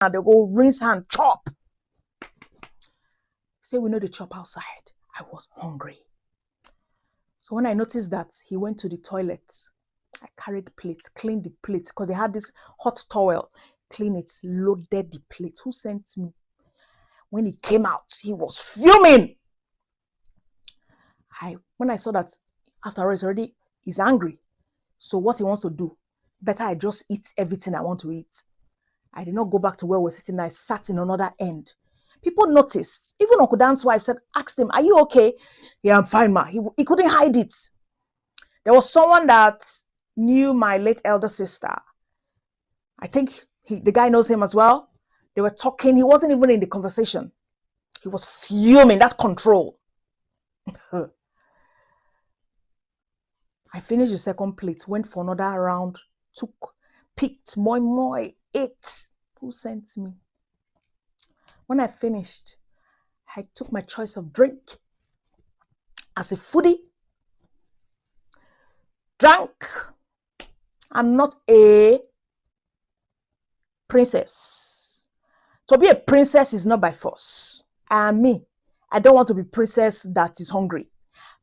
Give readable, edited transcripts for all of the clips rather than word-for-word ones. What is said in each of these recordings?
and they go rinse hand, chop. Say we know the chop outside. I was hungry. So when I noticed that he went to the toilet, I carried plates, cleaned the plate, because they had this hot towel. Clean it, loaded the plate. Who sent me? When he came out, he was fuming. When I saw that, after all, he's angry. So what he wants to do, better I just eat everything I want to eat. I did not go back to where we were sitting. I sat in another end. People noticed. Even Uncle Dan's wife asked him, are you okay? Yeah, I'm fine, ma. He couldn't hide it. There was someone that knew my late elder sister. I think the guy knows him as well. They were talking. He wasn't even in the conversation. He was fuming, that control. I finished the second plate, went for another round, picked moi, ate. Who sent me? When I finished, I took my choice of drink. As a foodie, drank. I'm not a princess. To be a princess is not by force. I am me. I don't want to be princess that is hungry.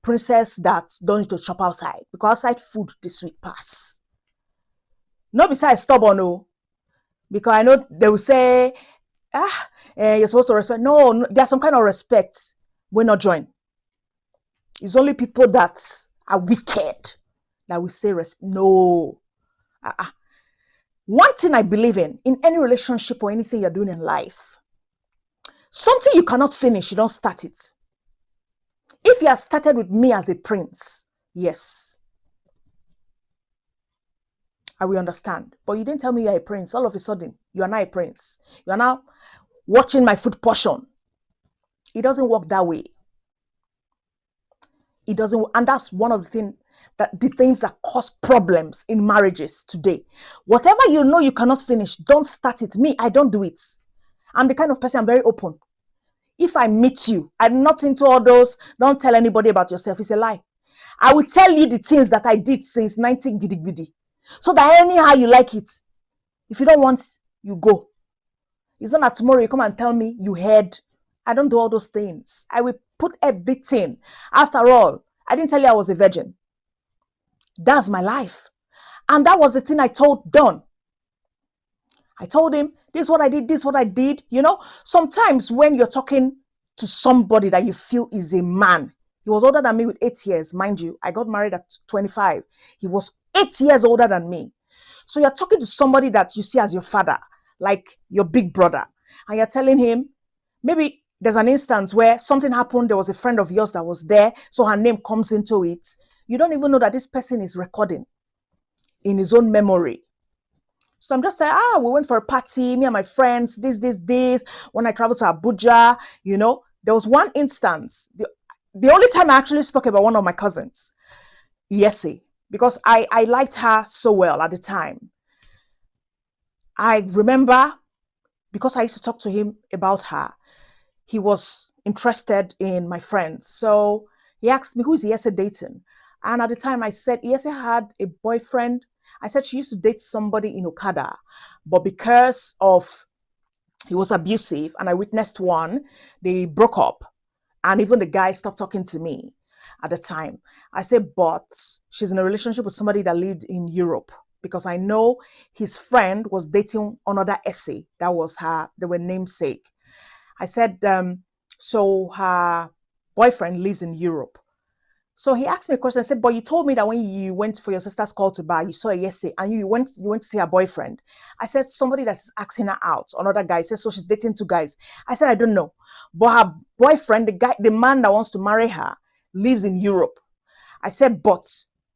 Princess that don't need to chop outside. Because outside food, the sweet pass. Not besides stubborn, no. Because I know they will say, you're supposed to respect. No, there's some kind of respect. We're not joined. It's only people that are wicked that will say no. One thing I believe in any relationship or anything you're doing in life, something you cannot finish, you don't start it. If you have started with me as a prince, yes, I will understand. But you didn't tell me you're a prince. All of a sudden, you are not a prince. You are now watching my food portion. It doesn't work that way. It doesn't, and that's one of the things that cause problems in marriages today. Whatever you know you cannot finish, don't start it. Me, I don't do it. I'm the kind of person, I'm very open. If I meet you, I'm not into all those, don't tell anybody about yourself. It's a lie. I will tell you the things that I did since 90 giddy giddy. So that anyhow you like it. If you don't want, you go. It's not that tomorrow you come and tell me you heard. I don't do all those things. I will put everything. After all, I didn't tell you I was a virgin. That's my life. And that was the thing I told Don. I told him, this is what I did, this is what I did. You know, sometimes when you're talking to somebody that you feel is a man, he was older than me with 8 years, mind you. I got married at 25. He was 8 years older than me. So you're talking to somebody that you see as your father, like your big brother. And you're telling him, maybe there's an instance where something happened, there was a friend of yours that was there, so her name comes into it. You don't even know that this person is recording in his own memory. So I'm just like, we went for a party, me and my friends, this. When I traveled to Abuja, you know, there was one instance, the only time I actually spoke about one of my cousins, Yesi, because I liked her so well at the time. I remember, because I used to talk to him about her, he was interested in my friends. So he asked me, who is Yesi dating? And at the time I said, Yesi had a boyfriend. I said she used to date somebody in Okada, but because of he was abusive and I witnessed one, they broke up. And even the guy stopped talking to me at the time. I said, but she's in a relationship with somebody that lived in Europe, because I know his friend was dating another essay. That was they were namesake. I said, so her boyfriend lives in Europe. So he asked me a question. I said, but you told me that when you went for your sister's call to bar, you saw a Yesi and you went to see her boyfriend. I said, somebody that's asking her out, another guy. He said, so she's dating 2 guys. I said, I don't know. But her boyfriend, the man that wants to marry her, lives in Europe. I said, but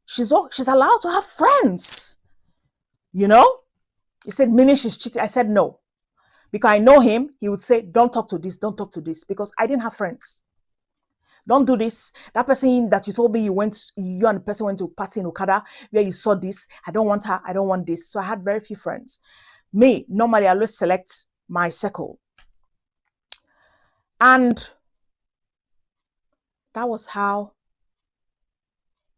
she's allowed to have friends. You know? He said, meaning she's cheating. I said, no. Because I know him, he would say, don't talk to this, because I didn't have friends. Don't do this. That person that you told me you and the person went to a party in Okada where you saw this. I don't want her. I don't want this. So I had very few friends. Me, normally I always select my circle. And that was how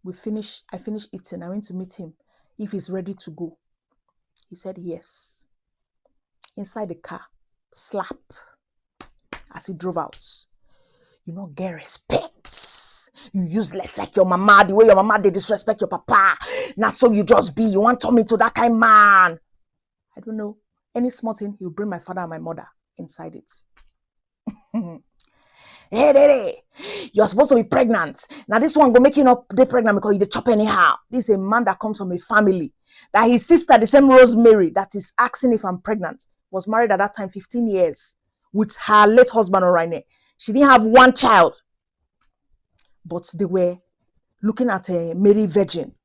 I finished eating. I went to meet him if he's ready to go. He said yes. Inside the car, slap as he drove out. You not get respect. You useless like your mama. The way your mama did disrespect your papa. Now so you just be. You want to turn me to that kind man. I don't know. Any small thing, he'll bring my father and my mother inside it. Hey, you're supposed to be pregnant. Now this one go make you not be pregnant because you chop anyhow. This is a man that comes from a family that his sister, the same Rosemary, that is asking if I'm pregnant, was married at that time 15 years with her late husband Oraine. She didn't have one child, but they were looking at a Mary Virgin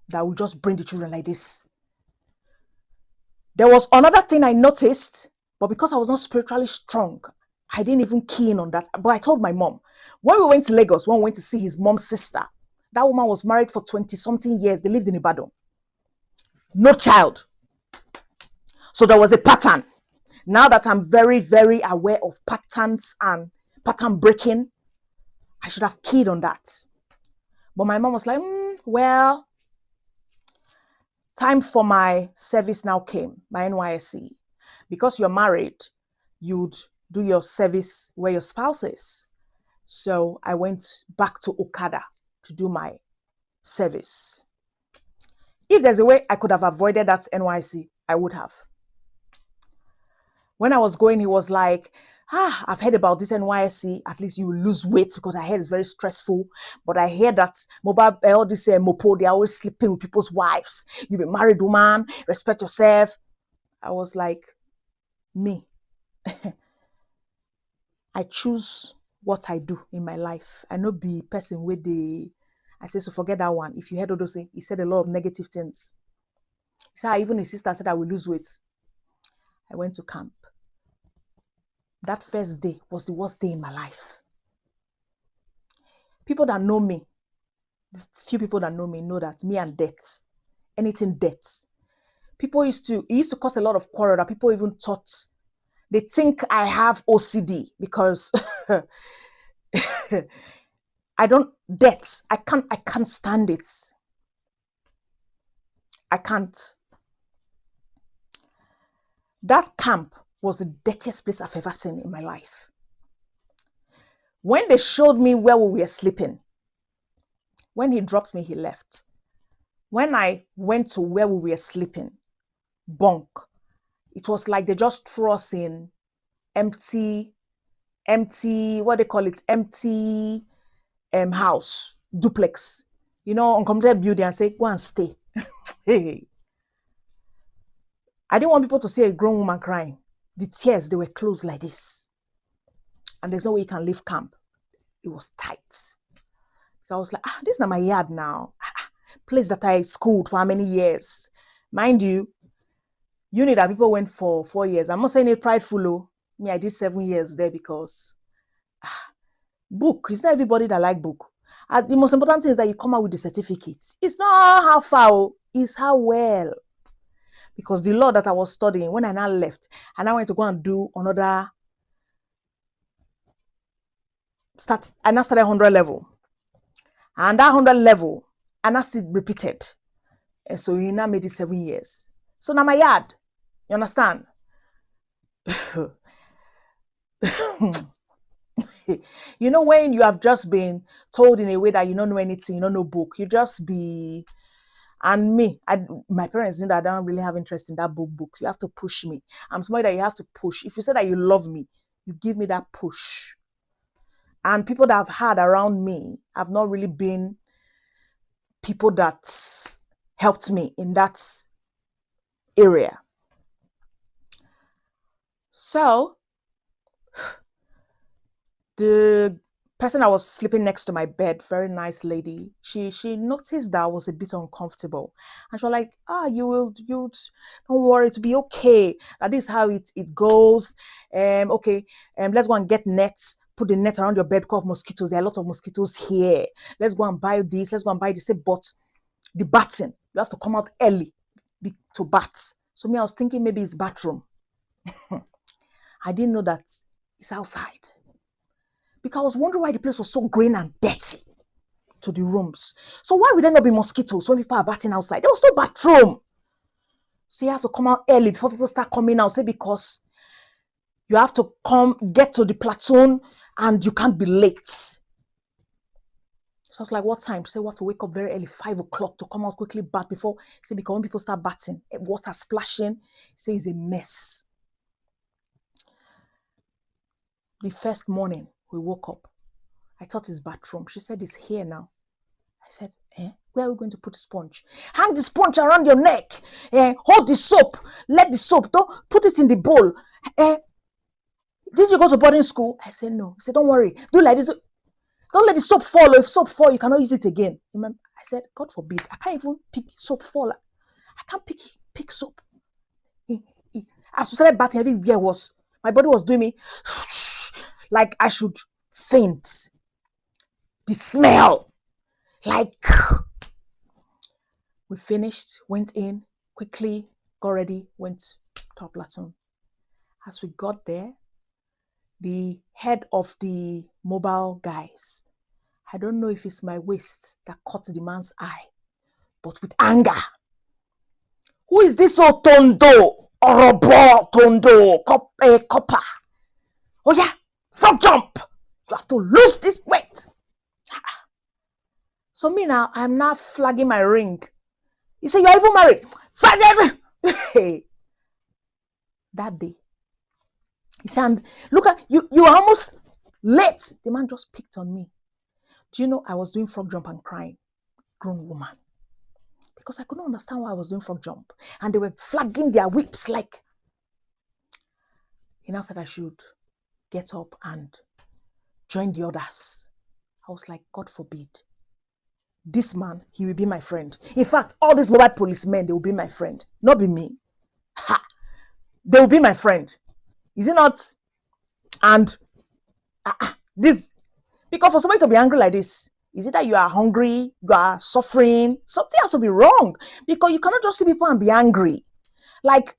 that would just bring the children like this. There was another thing I noticed, but because I was not spiritually strong, I didn't even key in on that. But I told my mom, when we went to Lagos, when we went to see his mom's sister, that woman was married for 20-something years. They lived in Ibadan. No child. So there was a pattern. Now that I'm very, very aware of patterns and pattern breaking, I should have keyed on that. But my mom was like, well, time for my service now came, my NYSC. Because you're married, you'd do your service where your spouse is. So I went back to Okada to do my service. If there's a way I could have avoided that NYSC, I would have. When I was going, he was like, I've heard about this NYSC. At least you will lose weight because I heard it's very stressful. But I hear that all this mopo, they're always sleeping with people's wives. You've been married woman, respect yourself. I was like, me. I choose what I do in my life. I not be person with I say, so forget that one. If you heard all those things, he said a lot of negative things. He said, even his sister said I will lose weight. I went to camp. That first day was the worst day in my life. People that know me, few people that know me know that me and death, anything death. It used to cause a lot of quarrel that people even thought, they think I have OCD because I can't stand it. I can't. That camp was the dirtiest place I've ever seen in my life. When they showed me where we were sleeping, when he dropped me, he left. When I went to where we were sleeping, bunk, it was like they just threw us in empty, what they call it, empty house, duplex, uncompleted building, and say, go and stay. Hey. I didn't want people to see a grown woman crying. The tears, they were closed like this. And there's no way you can leave camp. It was tight. I was like, this is not my yard now. Place that I schooled for how many years? Mind you, uni that people went for 4 years. I'm not saying it prideful, oh. Me, I did 7 years there because book. It's not everybody that like book. The most important thing is that you come out with the certificates. It's not how far, it's how well. Because the law that I was studying, when I now left, and I went to go and do another I now started 100 level. And that 100 level, and that's it repeated. And so he now made it 7 years. So now my yard, you understand? When you have just been told in a way that you don't know anything, you don't know book, you just be. And me, my parents knew that I don't really have interest in that book. You have to push me. I'm somebody that you have to push. If you say that you love me, you give me that push. And people that I've had around me have not really been people that helped me in that area. So, the person that was sleeping next to my bed, very nice lady, she noticed that I was a bit uncomfortable. And she was like, you don't worry, to be okay. That is how it goes. Okay, let's go and get nets. Put the net around your bed because of mosquitoes. There are a lot of mosquitoes here. Let's go and buy this. Let's go and buy this. But the batting, you have to come out early to bat. So me, I was thinking maybe it's bathroom. I didn't know that it's outside. Because I was wondering why the place was so green and dirty to the rooms. So why would there not be mosquitoes when people are batting outside? There was no bathroom. So you have to come out early before people start coming out. Say because You have to get to the platoon, and you can't be late. So I was like, what time? She said, we have to wake up very early, 5 o'clock, to come out quickly, bath before. She said, because when people start bathing, water splashing, she said, it's a mess. The first morning we woke up, I thought it's bathroom. She said, it's here now. I said, where are we going to put the sponge? Hang the sponge around your neck. Hold the soap. Let the soap, don't put it in the bowl. Did you go to boarding school? I said, no. He said, don't worry. Do like this. Don't let the soap fall. If soap fall, you cannot use it again. I said, God forbid. I can't even pick soap fall. I can't pick soap. As we started bathing, everywhere my body was doing me like I should faint. The smell. Like, we finished, went in, quickly, got ready, went to our platoon. As we got there, the head of the mobile guys, I don't know if it's my waist that caught the man's eye, but with anger. Who is this old Tondo? Orobo Tondo, copper. Oh yeah, frog jump. You have to lose this weight. So me now, I'm now flagging my ring. He said, you're even married. Hey. That day. He said, look at you are almost late. The man just picked on me. Do you know I was doing frog jump and crying? Grown woman. Because I couldn't understand why I was doing frog jump. And they were flagging their whips like. He now said I should get up and join the others. I was like, God forbid. This man, he will be my friend. In fact, all these mobile policemen, they will be my friend. Not be me. Ha! They will be my friend. Is it not? And this, because for somebody to be angry like this, is it that you are hungry, you are suffering? Something has to be wrong. Because you cannot just see people and be angry. Like,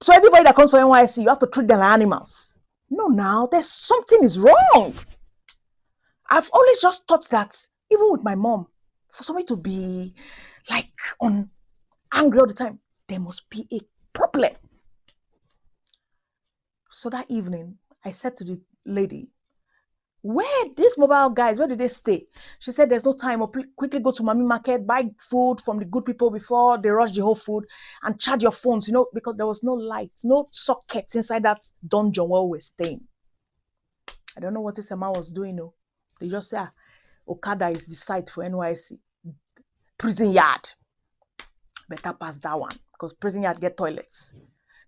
so everybody that comes for NYC, you have to treat them like animals. No, now, there's something is wrong. I've always just thought that, even with my mom, for somebody to be like angry all the time, there must be a problem. So that evening, I said to the lady, where these mobile guys, where did they stay? She said, there's no time. Or quickly go to Mami Market, buy food from the good people before they rush the whole food, and charge your phones, because there was no lights, no sockets inside that dungeon where we were staying. I don't know what this man was doing, though. They just say, Okada is the site for NYC. Prison yard. Better pass that one. Because prison yard get toilets.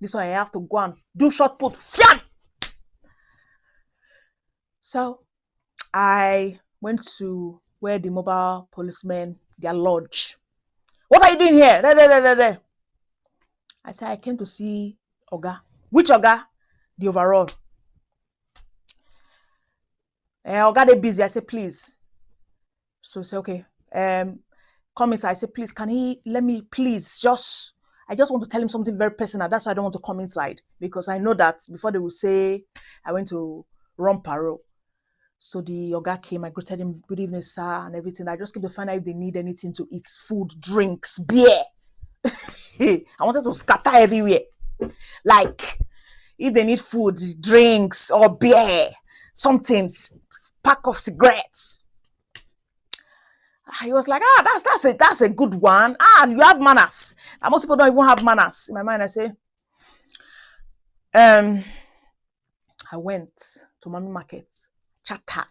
This one I have to go and do short put. Fiam! So I went to where the mobile policemen, their lodge. What are you doing here? There. I said, I came to see Oga. Which Oga? The overall. Oga, they busy. I said, please. So he said, okay. Come inside. I said, please, can he let me please I just want to tell him something very personal. That's why I don't want to come inside. Because I know that before they will say I went to run parole. So the Oga came, I greeted him, good evening, sir, and everything. I just came to find out if they need anything to eat, food, drinks, beer. I wanted to scatter everywhere. Like, if they need food, drinks, or beer, something, pack of cigarettes. He was like, that's a good one. You have manners. And most people don't even have manners. In my mind, I say, I went to Mami Market, chatted,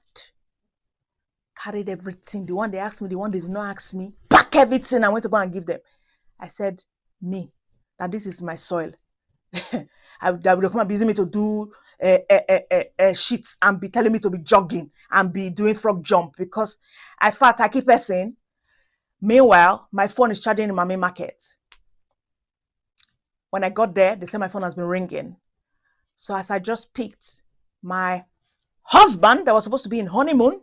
carried everything. The one they asked me, the one they did not ask me, pack everything. I went to go and give them. I said, that this is my soil. They will come and be using me to do shits and be telling me to be jogging and be doing frog jump because I keep saying. Meanwhile, my phone is charging in Mami Market. When I got there, they said my phone has been ringing. So as I just picked my husband that was supposed to be in honeymoon,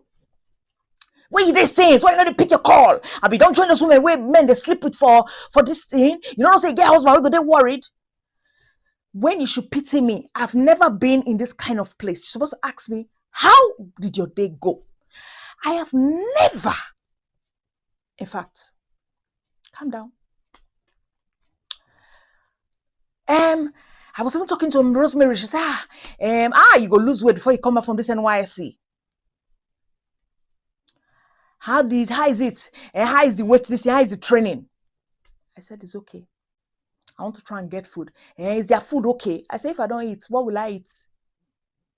what you they saying? Why you not pick your call? I be don't join those women where men they sleep with for this thing. You don't say get husband, we go they worried. When you should pity me, I've never been in this kind of place. You're supposed to ask me, how did your day go? I have never, in fact, calm down. I was even talking to Rosemary. She said, you go lose weight before you come back from this NYSC. How is it? How is the weight this year? How is the training? I said, it's okay. I want to try and get food. Is their food okay? I said, if I don't eat, what will I eat?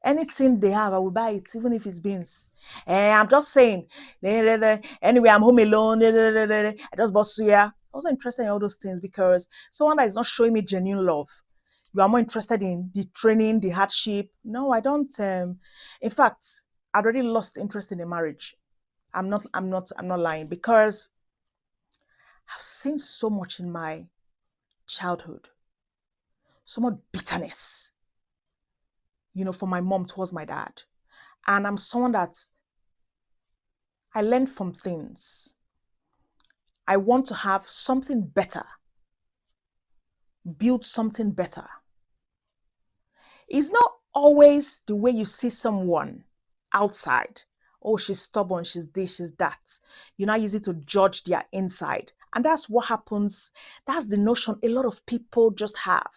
Anything they have, I will buy it, even if it's beans. I'm just saying. Anyway, I'm home alone. I just bought suya. I wasn't interested in all those things because someone that is not showing me genuine love. You are more interested in the training, the hardship. No, I don't. In fact, I'd already lost interest in a marriage. I'm not lying because I've seen so much in my childhood, so much bitterness, from my mom towards my dad. And I'm someone that I learn from things. I want to have something better, build something better. It's not always the way you see someone outside. Oh, she's stubborn, she's this, she's that. You now use it to judge their inside. And that's what happens. That's the notion a lot of people just have.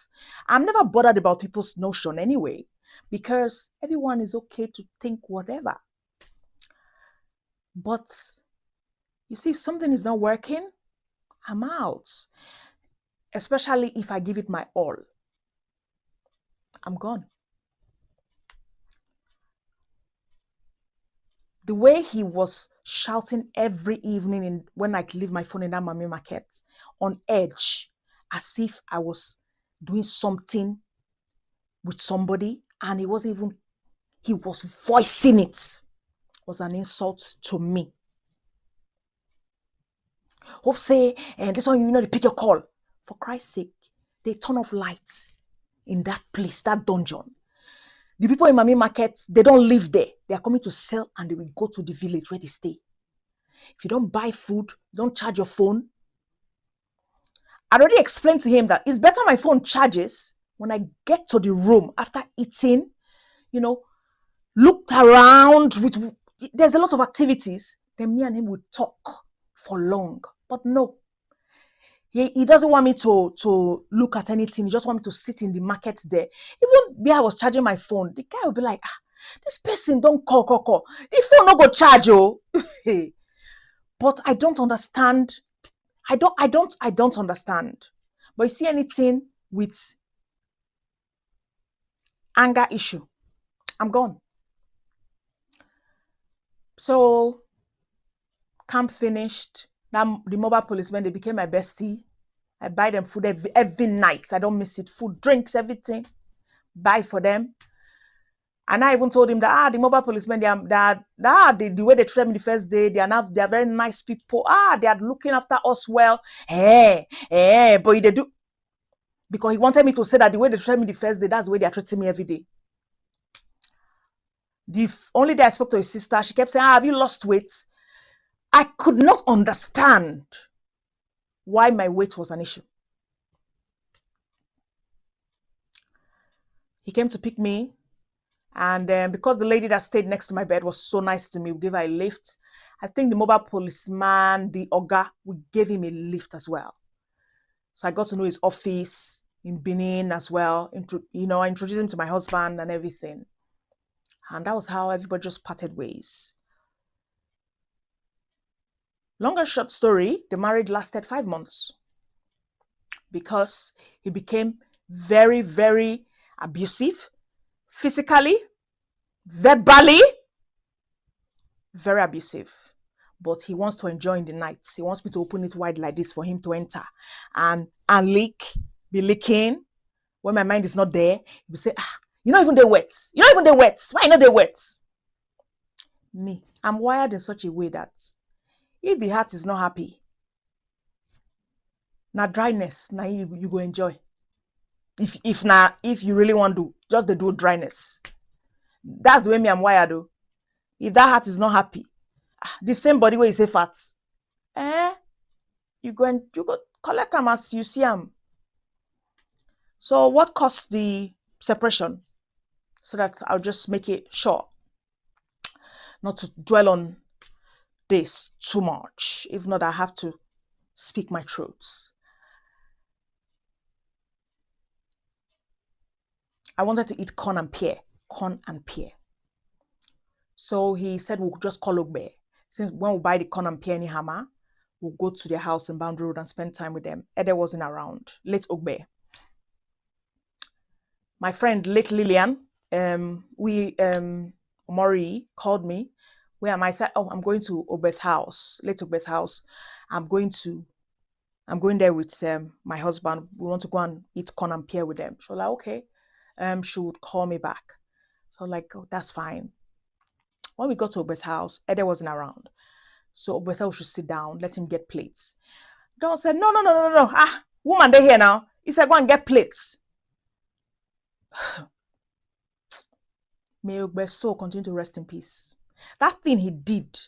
I'm never bothered about people's notion anyway, because everyone is okay to think whatever. But you see, if something is not working, I'm out. Especially if I give it my all. I'm gone. The way he was shouting every evening when I leave my phone in that Mami market, on edge, as if I was doing something with somebody, and he was voicing it, was an insult to me. Hope say, and this one, they pick your call. For Christ's sake, they turn off lights in that place, that dungeon. The people in Mami market, they don't live there. They are coming to sell and they will go to the village where they stay. If you don't buy food, you don't charge your phone. I already explained to him that it's better my phone charges when I get to the room after eating, looked around there's a lot of activities, then me and him would talk for long. But no, he doesn't want me to look at anything. He just want me to sit in the market there. Even where I was charging my phone, the guy would be like, this person don't call. The phone no go charge, oh. But I don't understand. I don't understand. But you see anything with anger issue, I'm gone. So camp finished. Now the mobile policemen, they became my bestie. I buy them food every night. I don't miss it. Food, drinks, everything. Buy for them. And I even told him that the mobile policemen, the way they treated me the first day, they are very nice people. They are looking after us well. But they do, because he wanted me to say that the way they treated me the first day, that's the way they are treating me every day. The only day I spoke to his sister, she kept saying, have you lost weight? I could not understand why my weight was an issue. He came to pick me, and because the lady that stayed next to my bed was so nice to me, we gave her a lift. I think the mobile policeman, the Oga, we gave him a lift as well. So I got to know his office in Benin as well. I introduced him to my husband and everything. And that was how everybody just parted ways. Long and short story, the marriage lasted 5 months because he became very, very abusive, physically, verbally, very abusive. But he wants to enjoy in the night. He wants me to open it wide like this for him to enter and be licking. When my mind is not there, he will say, you're not even there wet. You're not even there wet. Why not there wet? Me, I'm wired in such a way that if the heart is not happy, now dryness, now you go enjoy. If you really want to, just the do dryness. That's the way me I'm wired though. If that heart is not happy, the same body where you say fat, you go collect them as you see them. So what caused the separation? So that I'll just make it short, not to dwell on this too much. If not, I have to speak my truths. I wanted to eat corn and pear. Corn and pear. So he said we'll just call Ogbe. Since when we buy the corn and pear in Hammer, we'll go to their house in Boundary Road and spend time with them. Ede wasn't around. Late Ogbe. My friend, late Lillian, Omori called me. Where am I? I said, oh, I'm going to Ogbe's house, late Ogbe's house. I'm going there with my husband. We want to go and eat corn and pear with them. So like, okay. She would call me back. So like, oh, that's fine. When we got to Ogbe's house, Ede wasn't around. So Ogbe said we should sit down, let him get plates. Don said, no. Ah, woman, they here now. He said, go and get plates. May Ogbe's soul continue to rest in peace. That thing he did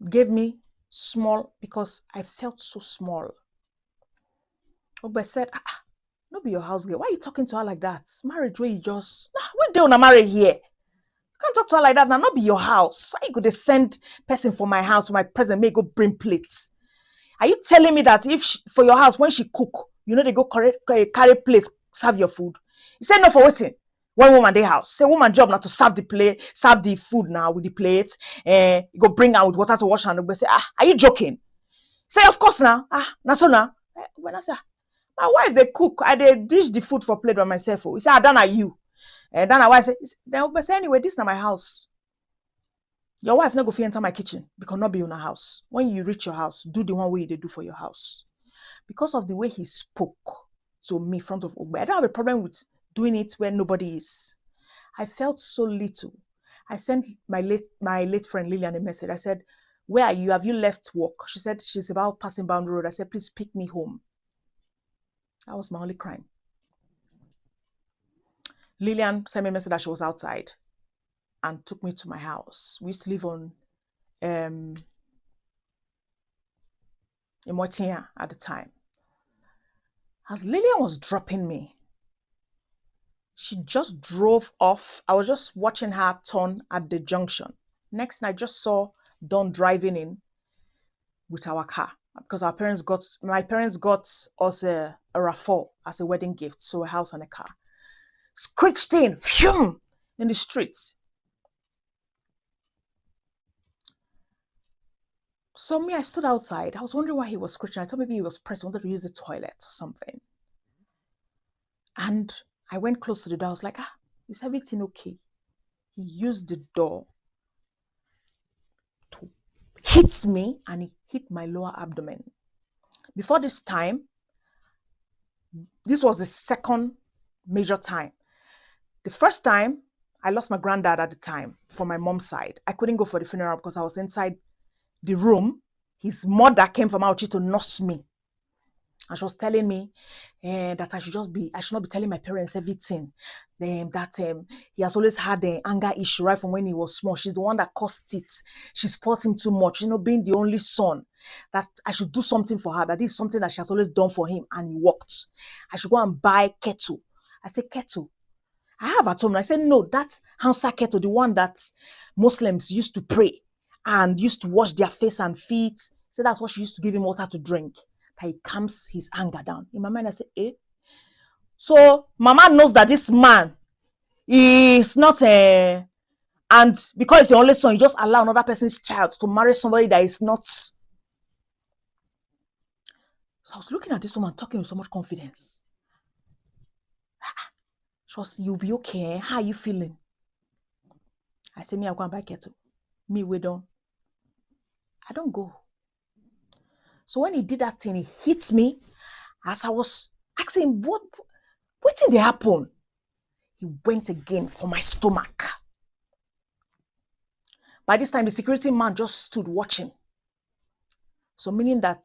gave me small, because I felt so small. Ogbe said, no be your house girl. Why are you talking to her like that? Marriage where you just, we don't marry here. You can't talk to her like that now. Not be your house. How you could send person for my house, for my present, may go bring plates? Are you telling me that if for your house, when she cook, you know they go carry plates, serve your food? He said no for waiting. One woman they house. Say woman job now to serve the plate, serve the food now with the plates. You go bring her with water to wash and say, are you joking? Say of course now. So now. When I say, my wife they cook, they dish the food for plate by myself. He say, I done are you. And then I say, then say anyway, this is not my house. Your wife not go fit enter my kitchen because not be in a house. When you reach your house, do the one way they do for your house. Because of the way he spoke to me in front of Ogbe, I don't have a problem with doing it where nobody is. I felt so little. I sent my late friend Lillian a message. I said, where are you? Have you left work? She said she's about passing Boundary Road. I said, please pick me home. That was my only crime. Lillian sent me a message that she was outside and took me to my house. We used to live on Imotia at the time. As Lillian was dropping me, she just drove off. I was just watching her turn at the junction. Next thing I just saw Dawn driving in with our car because my parents got us a RAV4 as a wedding gift, so a house and a car. Screeched in the streets. So me, I stood outside. I was wondering why he was screeching. I thought maybe he was pressed, wanted to use the toilet or something. And I went close to the door. I was like, is everything okay? He used the door to hit me, and he hit my lower abdomen. Before this time, this was the second major time. The first time, I lost my granddad at the time from my mom's side. I couldn't go for the funeral because I was inside the room. His mother came from Auchi to nurse me. And she was telling me that I should not be telling my parents everything. That he has always had an anger issue right from when he was small. She's the one that caused it. She spoiled him too much, being the only son. That I should do something for her. That is something that she has always done for him, and he worked. I should go and buy kettle. I said, kettle? I have at home. I said, no, that's Hausa kettle, the one that Muslims used to pray and used to wash their face and feet. So that's what she used to give him water to drink. That he calms his anger down. In my mind, I said, So Mama knows that this man is not and because it's your only son, you just allow another person's child to marry somebody that is not. So I was looking at this woman talking with so much confidence. She was, you'll be okay. How are you feeling? I said, me, I'm going to buy kettle. Me, we don't. I don't go. So when he did that thing, he hit me. As I was asking, what did they happen? He went again for my stomach. By this time, the security man just stood watching. So meaning that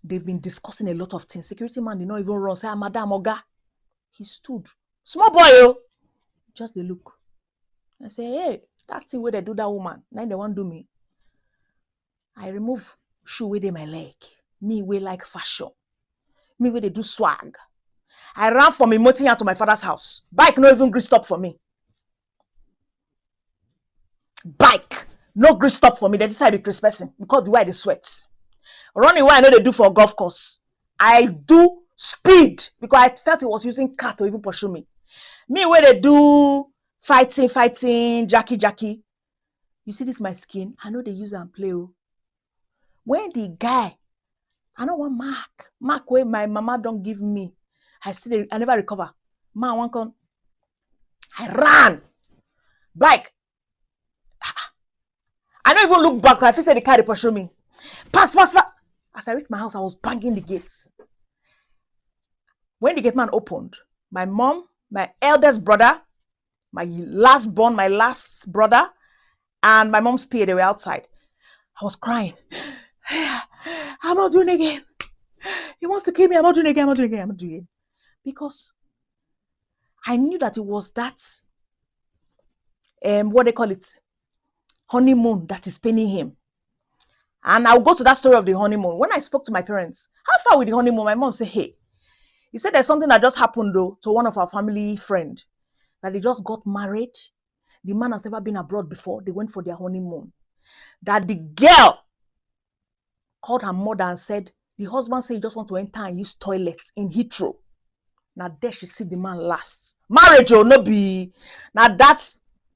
they've been discussing a lot of things. Security man did not even run. Say, Madam Oga. He stood. Small boy, yo. Just the look. I say, hey, that thing where they do that woman. Now they won't do me. I remove shoe where they my leg. Me way like fashion. Me where they do swag. I ran from Imotia to my father's house. Bike no even grease stop for me. Bike no grease stop for me. They decide to be Chris person because the way they sweat. Running why I know they do for a golf course. I do speed, because I felt he was using car to even pursue me. Me, where they do fighting, Jackie. You see this my skin? I know they use and play. When the guy, I know one mark where my mama don't give me, I never recover. Man, one con, I ran. Like, I don't even look back. I feel say the car they pursue me. Pass. As I reached my house, I was banging the gates. When the gate man opened, my mom, my eldest brother, my last brother, and my mom's PA, they were outside. I was crying. I'm not doing it again. He wants to kill me. I'm not doing it again. Because I knew that it was that, what they call it, honeymoon that is paining him. And I'll go to that story of the honeymoon. When I spoke to my parents, how far with the honeymoon? My mom said, hey, he said there's something that just happened though to one of our family friend, that they just got married. The man has never been abroad before. They went for their honeymoon. That the girl called her mother and said, the husband said he just want to enter and use toilets in Heathrow. Now there she see the man last. Marriage or no be. Now that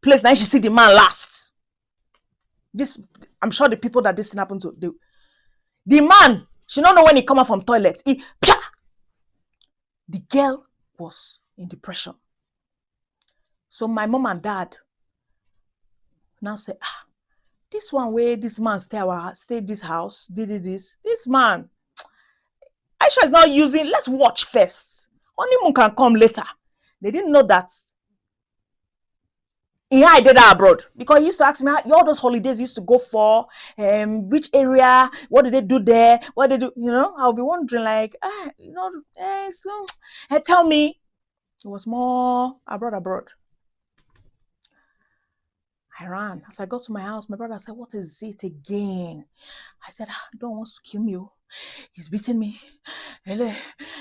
place now she see the man last. This, I'm sure the people that this thing happened to, the man, she don't know when he come out from toilet. The girl was in depression. So my mom and dad now say, this one where this man stay this house, did this man, Aisha is not using, let's watch first. Honeymoon can come later. They didn't know that. Yeah, I did that abroad, because he used to ask me, all those holidays used to go for, which area, what did they do there, what did they do, I'll be wondering like, tell me. It was more abroad. I ran. As I got to my house, my brother said, what is it again? I said, Don wants to kill me. He's beating me.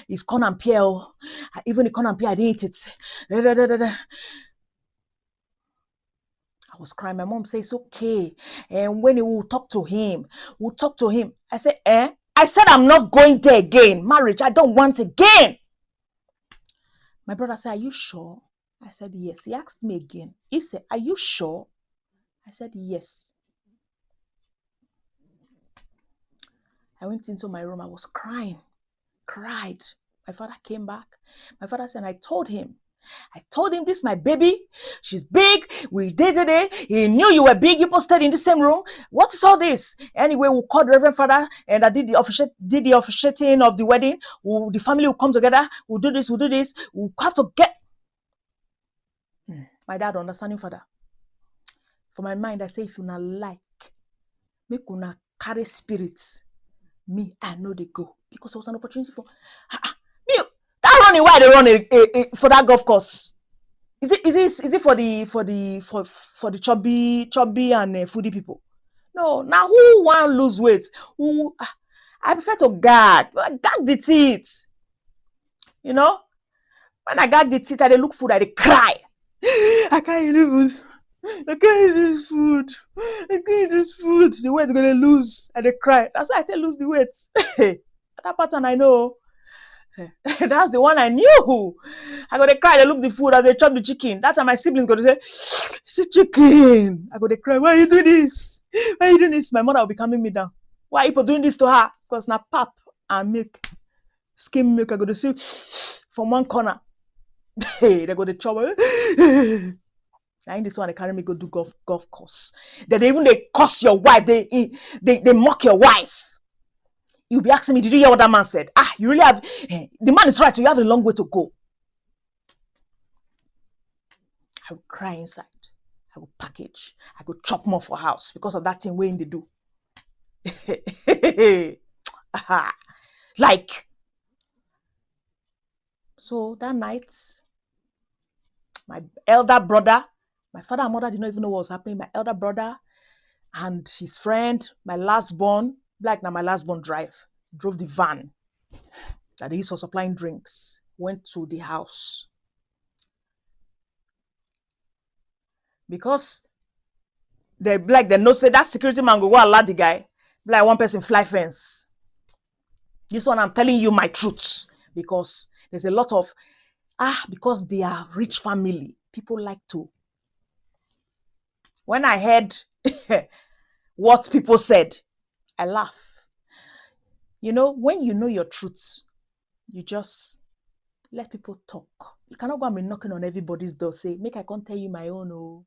He's corn and pear. Even the corn and pear, I didn't eat it. I was crying. My mom says, okay. And when we will talk to him, I said, I said, I'm not going there again. Marriage, I don't want again. My brother said, are you sure? I said, yes. He asked me again. He said, are you sure? I said, yes. I went into my room. I was crying. Cried. My father came back. My father said, I told him, this is my baby. She's big. We dated it. He knew you were big. You posted in the same room. What is all this? Anyway, we'll call the Reverend Father, and I did the officiating of the wedding. The family will come together. We'll do this. We'll have to get... My dad, understanding father. For my mind, I say, if you not like, make you carry spirits. Me, I know they go. Because it was an opportunity for... me, that running, why they run for that golf course? Is it for the chubby and foodie people? No. Now who want lose weight? I prefer to gag the teeth. When I gag the teeth, I they look food, I they cry. I can't eat this food. I can't eat this food. The weight gonna lose, and they cry. That's why I tell lose the weight. That pattern I know. That's the one I knew. I go to cry, they look the food as they chop the chicken. That time my siblings go to say, it's a chicken. I go to cry, why are you doing this? My mother will be calming me down. Why are people doing this to her? Because now pap and milk, skim milk, I go to see from one corner. They go to chop. Now in this one, they carry me go do golf course. Then they curse your wife. They mock your wife. You'll be asking me, did you hear what that man said? You really have... the man is right, so you have a long way to go. I will cry inside. I will package. I will chop more for house because of that thing waiting they do. Like. So that night, my elder brother, my father and mother did not even know what was happening. My elder brother and his friend, my last born, like now my last born drove the van that they used for supplying drinks, went to the house. Because they no say that security man go allow the guy, like one person fly fence. This one I'm telling you my truth. because there's a lot of, because they are rich family, people like to. When I heard what people said, I laugh. You know, when you know your truth, you just let people talk. You cannot go and be knocking on everybody's door, say, make I can't tell you my own, oh.